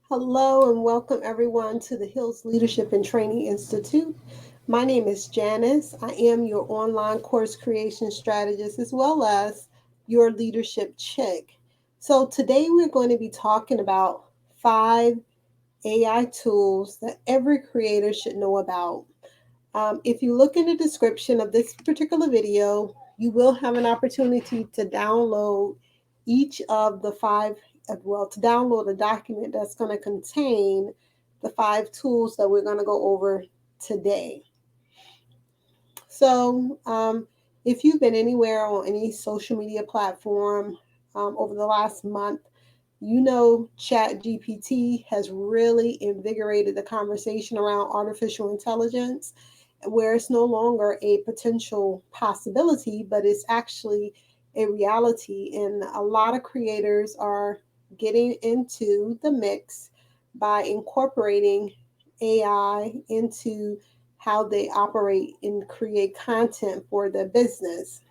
Hello and welcome everyone to the Hills Leadership and Training Institute. My name is Janice. I am your online course creation strategist as well as your leadership chick. So today we're going to be talking about 5 AI tools that every creator should know about. If you look in the description of this particular video, you will have an opportunity to download each of the to download a document that's going to contain the 5 tools that we're going to go over today. So, if you've been anywhere on any social media platform over the last month, you know ChatGPT has really invigorated the conversation around artificial intelligence, where it's no longer a potential possibility, but it's actually a reality. And a lot of creators are getting into the mix by incorporating AI into how they operate and create content for their business.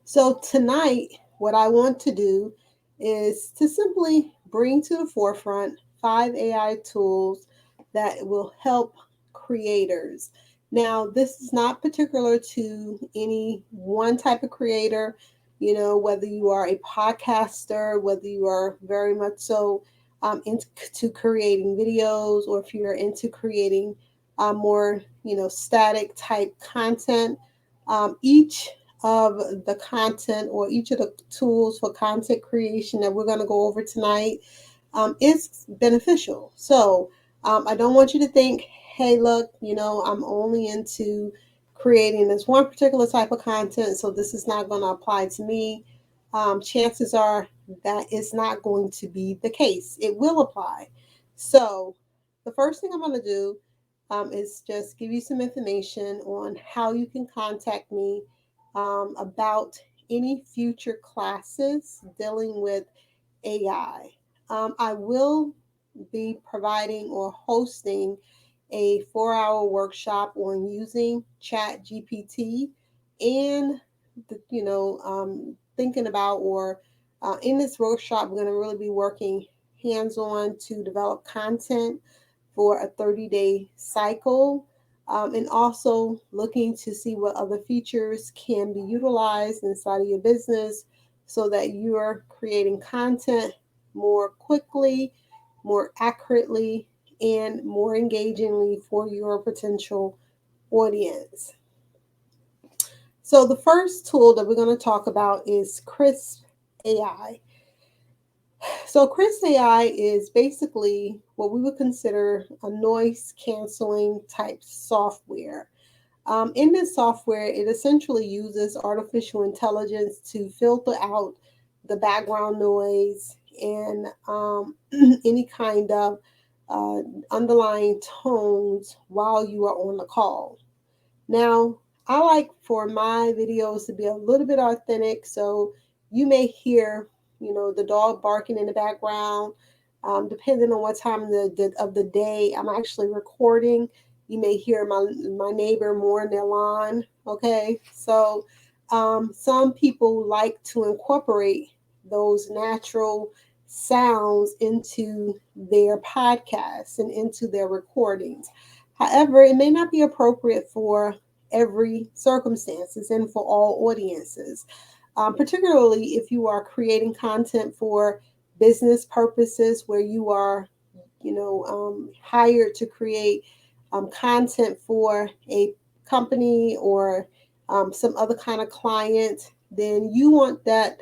So, tonight, what I want to do is to simply bring to the forefront 5 AI tools that will help creators. Now, this is not particular to any one type of creator, whether you are a podcaster, whether you are very much so into creating videos, or if you're into creating more, static type content. Each of the content or each of the tools for content creation that we're going to go over tonight is beneficial. So I don't want you to think, hey, look, I'm only into creating this one particular type of content, so this is not going to apply to me. Chances are that it's not going to be the case. It will apply. So the first thing I'm going to do is just give you some information on how you can contact me about any future classes dealing with AI. I will be providing or hosting a 4-hour workshop on using Chat GPT and, thinking about or in this workshop, we're going to really be working hands on to develop content for a 30-day cycle, and also looking to see what other features can be utilized inside of your business so that you're creating content more quickly, more accurately, and more engagingly for your potential audience. So, the first tool that we're going to talk about is Crisp AI. So, Chris AI is basically what we would consider a noise canceling type software. In this software, it essentially uses artificial intelligence to filter out the background noise and any kind of uh, underlying tones while you are on the call. Now, I like for my videos to be a little bit authentic, so you may hear, the dog barking in the background. Depending on what time of the day I'm actually recording, you may hear my neighbor mowing their lawn. Okay, so some people like to incorporate those natural sounds into their podcasts and into their recordings. However, it may not be appropriate for every circumstances and for all audiences, particularly if you are creating content for business purposes where you are, hired to create content for a company or some other kind of client, then you want that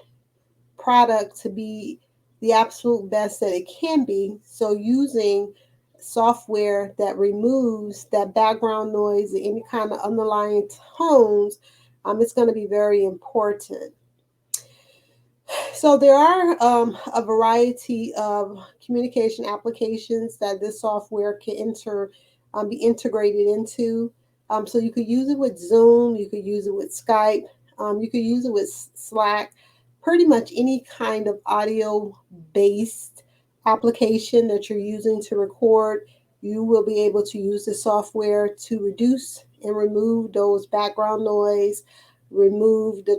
product to be the absolute best that it can be. So using software that removes that background noise and any kind of underlying tones, it's going to be very important. So there are a variety of communication applications that this software can be integrated into. So you could use it with Zoom, you could use it with Skype, you could use it with Slack, pretty much any kind of audio based application that you're using to record. You will be able to use the software to reduce and remove those background noise, remove the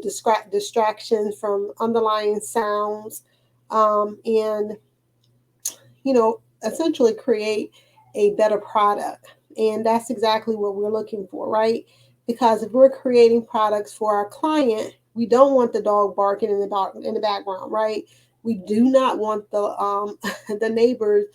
distractions from underlying sounds, and essentially create a better product. And that's exactly what we're looking for, right? Because if we're creating products for our client, we don't want the dog barking in the background, right? We do not want the the neighbors'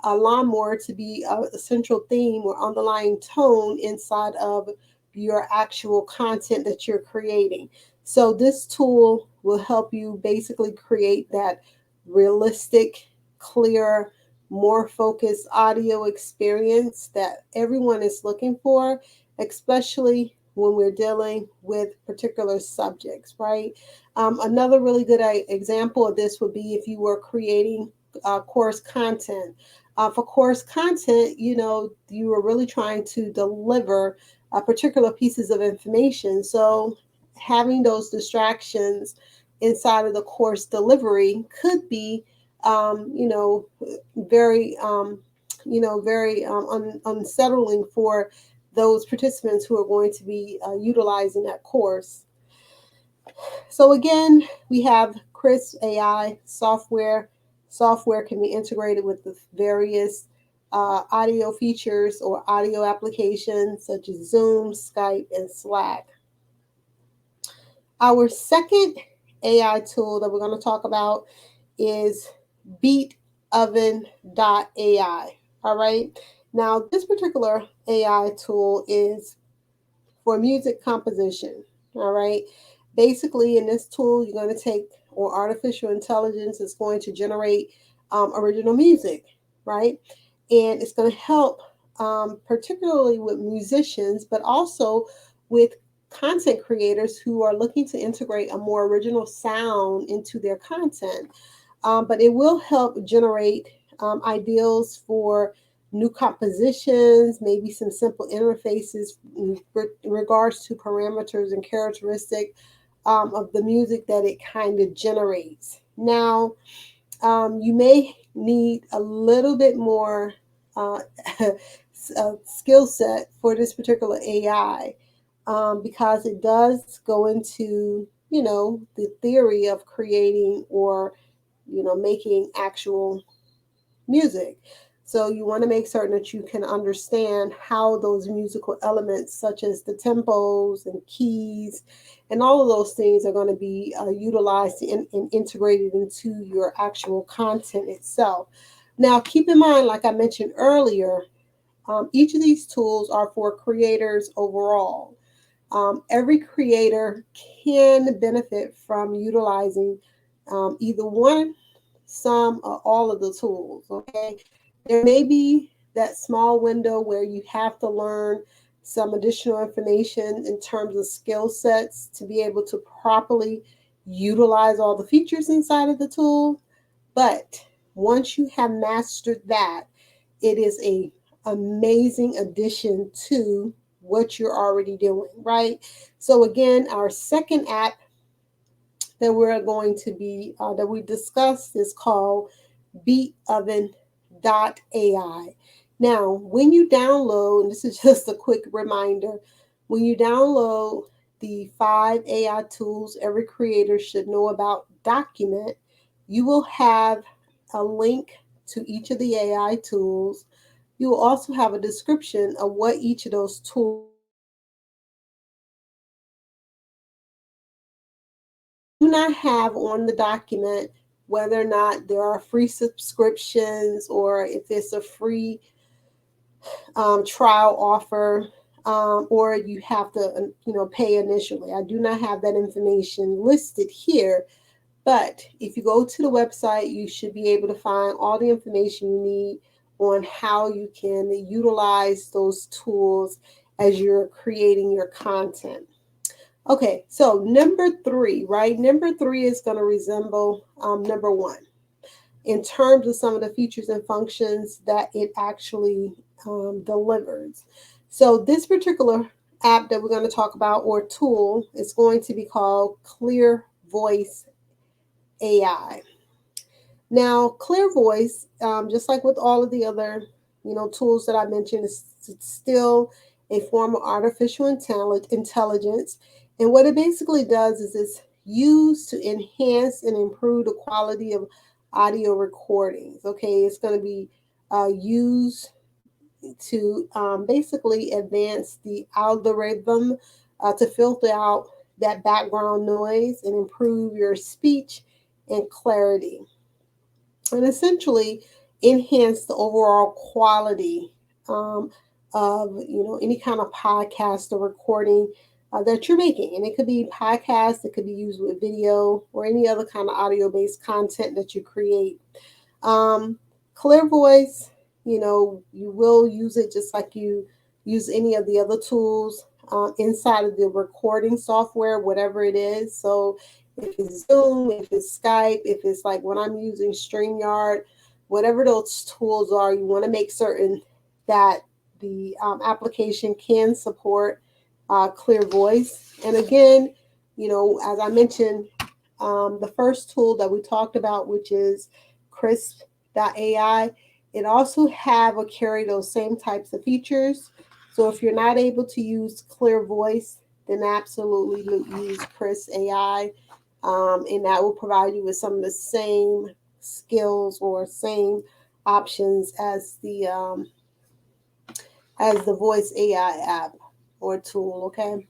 lawnmower to be a central theme or underlying tone inside of your actual content that you're creating. So this tool will help you basically create that realistic, clear, more focused audio experience that everyone is looking for, especially when we're dealing with particular subjects, right? Another really good example of this would be if you were creating course content. For course content, you were really trying to deliver particular pieces of information. So having those distractions inside of the course delivery could be, very, very unsettling for those participants who are going to be utilizing that course. So again, we have Chris AI software. Software can be integrated with the various audio features or audio applications such as Zoom, Skype, and Slack. Our second AI tool that we're going to talk about is beatoven.ai. All right. Now, this particular AI tool is for music composition. All right. Basically, in this tool, you're going to take, or artificial intelligence is going to generate original music, right? And it's going to help, particularly with musicians, but also with content creators who are looking to integrate a more original sound into their content. But it will help generate ideals for new compositions, maybe some simple interfaces in regards to parameters and characteristics of the music that it kind of generates. Now, you may need a little bit more uh, skill set for this particular AI, because it does go into, the theory of creating or, making actual music. So you want to make certain that you can understand how those musical elements, such as the tempos and keys, and all of those things are going to be utilized and integrated into your actual content itself. Now, keep in mind, like I mentioned earlier, each of these tools are for creators overall. Every creator can benefit from utilizing either one, some, or all of the tools. Okay, there may be that small window where you have to learn some additional information in terms of skill sets to be able to properly utilize all the features inside of the tool. But once you have mastered that, it is a amazing addition to what you're already doing, right? So again, our second app that we're going to be that we discussed is called beatoven.ai. Now, when you download, and this is just a quick reminder, when you download the 5 AI tools every creator should know about document, you will have a link to each of the AI tools. You will also have a description of what each of those tools do not have on the document whether or not there are free subscriptions or if it's a free trial offer, or you have to pay initially. I do not have that information listed here, but if you go to the website, you should be able to find all the information you need on how you can utilize those tools as you're creating your content. Okay, so number 3, right? Number 3 is going to resemble number 1 in terms of some of the features and functions that it actually delivers. So this particular app that we're going to talk about, or tool, is going to be called Clear Voice AI. Now, Clear Voice, just like with all of the other, tools that I mentioned, is still a form of artificial intelligence. And what it basically does is it's used to enhance and improve the quality of audio recordings. Okay, it's going to be used to basically advance the algorithm to filter out that background noise and improve your speech and clarity, and essentially enhance the overall quality um, of any kind of podcast or recording that you're making. And it could be podcast, it could be used with video or any other kind of audio based content that you create. um, Clear voice, you will use it just like you use any of the other tools inside of the recording software, whatever it is. So if it's Zoom, if it's Skype, if it's like when I'm using StreamYard, whatever those tools are, you want to make certain that the application can support clear voice. And again, as I mentioned, the first tool that we talked about, which is crisp.ai, it also have or carry those same types of features. So if you're not able to use clear voice, then absolutely use crisp ai, and that will provide you with some of the same skills or same options as the voice ai app or tool. Okay,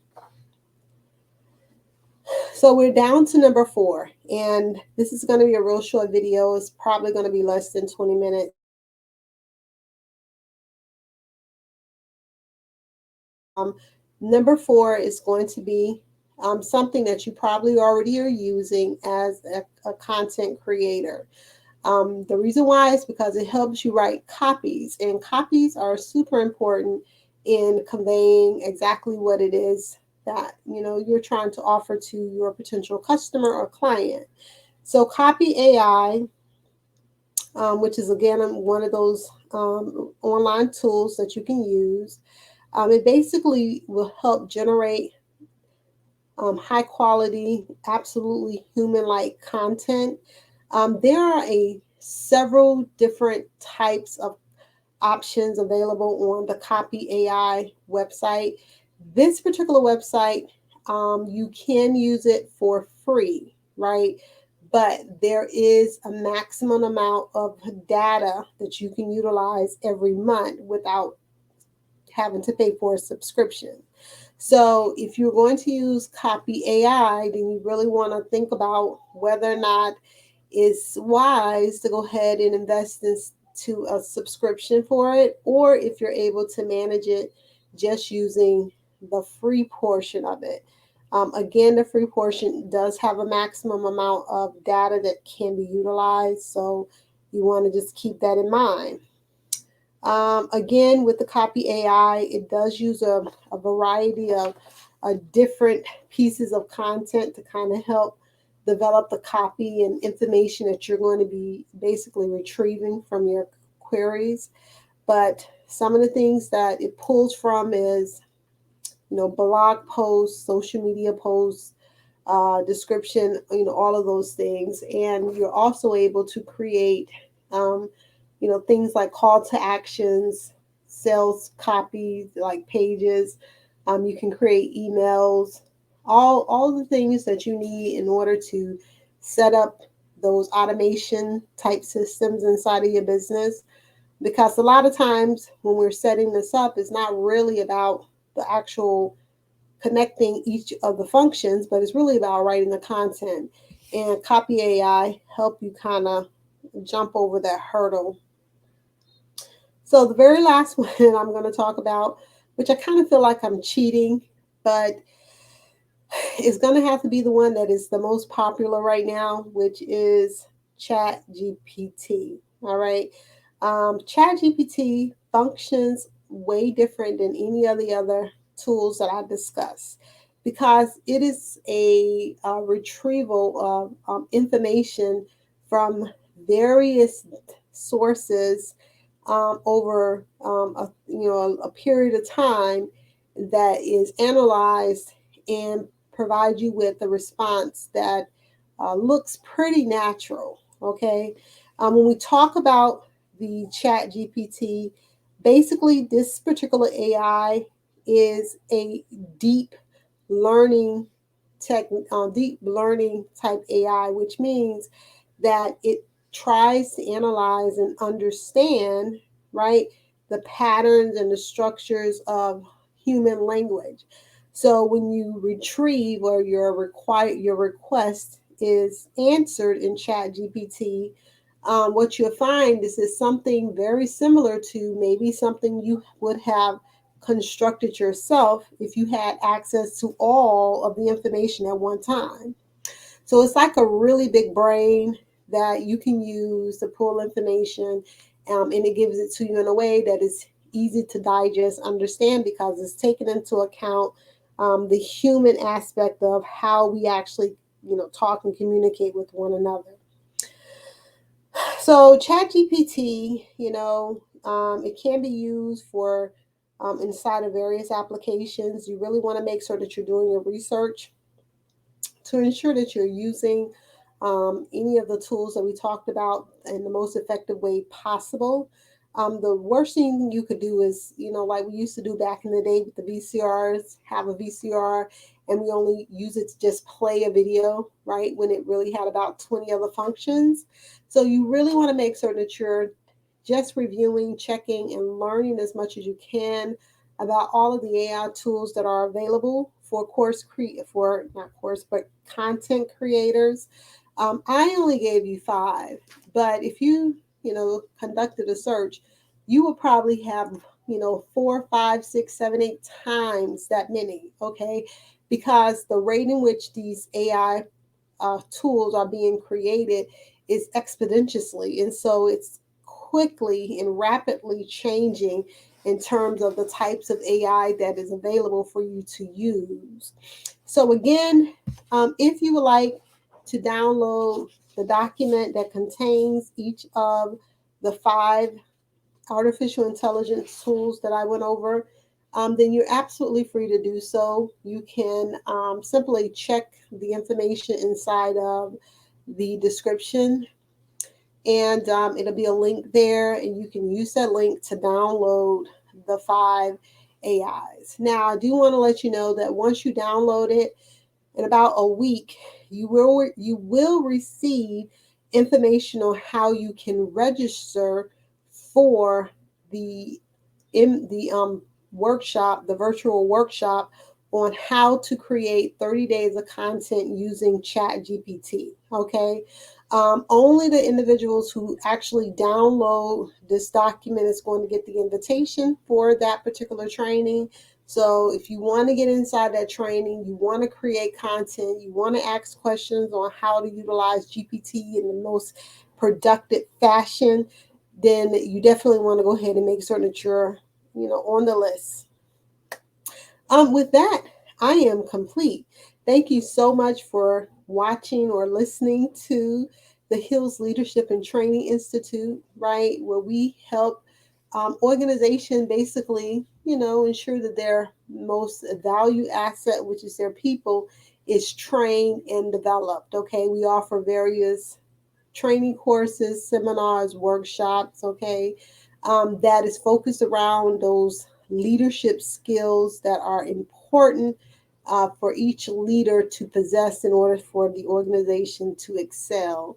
so we're down to number 4, and this is going to be a real short video. It's probably going to be less than 20 minutes. Number 4 is going to be something that you probably already are using as a content creator. The reason why is because it helps you write copies, and copies are super important in conveying exactly what it is that you're trying to offer to your potential customer or client. So Copy AI, which is again one of those online tools that you can use, it basically will help generate high quality, absolutely human like content. There are several different types of options available on the Copy AI website. This particular website, you can use it for free, right? But there is a maximum amount of data that you can utilize every month without having to pay for a subscription. So if you're going to use Copy AI, then you really want to think about whether or not it's wise to go ahead and invest into a subscription for it, or if you're able to manage it just using the free portion of it. Again, the free portion does have a maximum amount of data that can be utilized, so you want to just keep that in mind. Again, with the Copy AI, it does use a variety of different pieces of content to kind of help develop the copy and information that you're going to be basically retrieving from your queries. But some of the things that it pulls from is, blog posts, social media posts, description, all of those things. And you're also able to create, things like call to actions, sales copies, like pages. You can create emails, all the things that you need in order to set up those automation type systems inside of your business. Because a lot of times when we're setting this up, it's not really about the actual connecting each of the functions, but it's really about writing the content. And Copy AI help you kind of jump over that hurdle. So the very last one I'm going to talk about, which I kind of feel like I'm cheating, but is going to have to be the one that is the most popular right now, which is Chat GPT. All right. Chat GPT functions way different than any of the other tools that I discussed, because it is a retrieval of information from various sources over a period of time, that is analyzed and provide you with a response that looks pretty natural. Okay. When we talk about the Chat GPT, basically this particular AI is a deep learning deep learning type AI, which means that it tries to analyze and understand, right, the patterns and the structures of human language. So when you retrieve or your request is answered in Chat GPT, what you'll find is something very similar to maybe something you would have constructed yourself if you had access to all of the information at one time. So it's like a really big brain that you can use to pull information, and it gives it to you in a way that is easy to digest, understand, because it's taken into account the human aspect of how we actually, talk and communicate with one another. So ChatGPT, it can be used for inside of various applications. You really want to make sure that you're doing your research to ensure that you're using any of the tools that we talked about in the most effective way possible. The worst thing you could do is, like we used to do back in the day with the VCRs, have a VCR and we only use it to just play a video, right? When it really had about 20 other functions. So you really want to make sure that you're just reviewing, checking, and learning as much as you can about all of the AI tools that are available for for not course but content creators. I only gave you 5, but if you conducted a search, you will probably have 4, 5, 6, 7, 8 times that many. Okay, because the rate in which these AI tools are being created is exponentially, and so it's quickly and rapidly changing in terms of the types of AI that is available for you to use. So again, if you would like to download the document that contains each of the 5 artificial intelligence tools that I went over, then you're absolutely free to do so. You can simply check the information inside of the description, and it'll be a link there, and you can use that link to download the 5 AIs. Now, I do want to let you know that once you download it, in about a week, you will receive information on how you can register for the in the workshop, the virtual workshop on how to create 30 days of content using Chat GPT. Okay. Only the individuals who actually download this document is going to get the invitation for that particular training. So if you want to get inside that training, you want to create content, you want to ask questions on how to utilize GPT in the most productive fashion, then you definitely want to go ahead and make certain that you're, on the list. With that, I am complete. Thank you so much for watching or listening to the Hills Leadership and Training Institute, right, where we help organization basically, ensure that their most valued asset, which is their people, is trained and developed. Okay, we offer various training courses, seminars, workshops, okay, that is focused around those leadership skills that are important for each leader to possess in order for the organization to excel.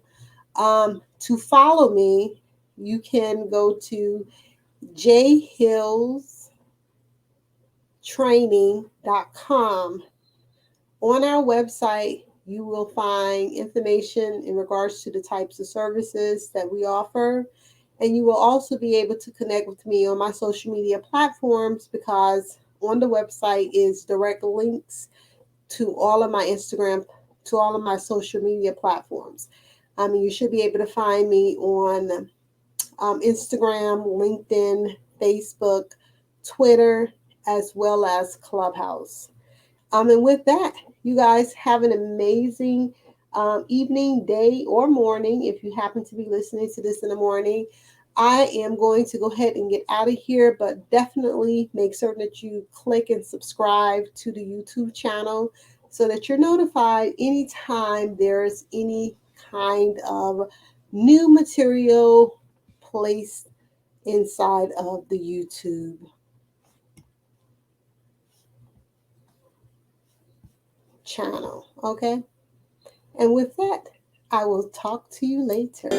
To follow me, you can go to jhillstraining.com. On our website, you will find information in regards to the types of services that we offer. And you will also be able to connect with me on my social media platforms, because on the website is direct links to all of my Instagram, to all of my social media platforms. You should be able to find me on Instagram, LinkedIn, Facebook, Twitter, as well as Clubhouse. And with that, you guys have an amazing evening, day, or morning. If you happen to be listening to this in the morning, I am going to go ahead and get out of here, but definitely make certain that you click and subscribe to the YouTube channel so that you're notified anytime there's any kind of new material placed inside of the YouTube channel. Okay. And with that, I will talk to you later.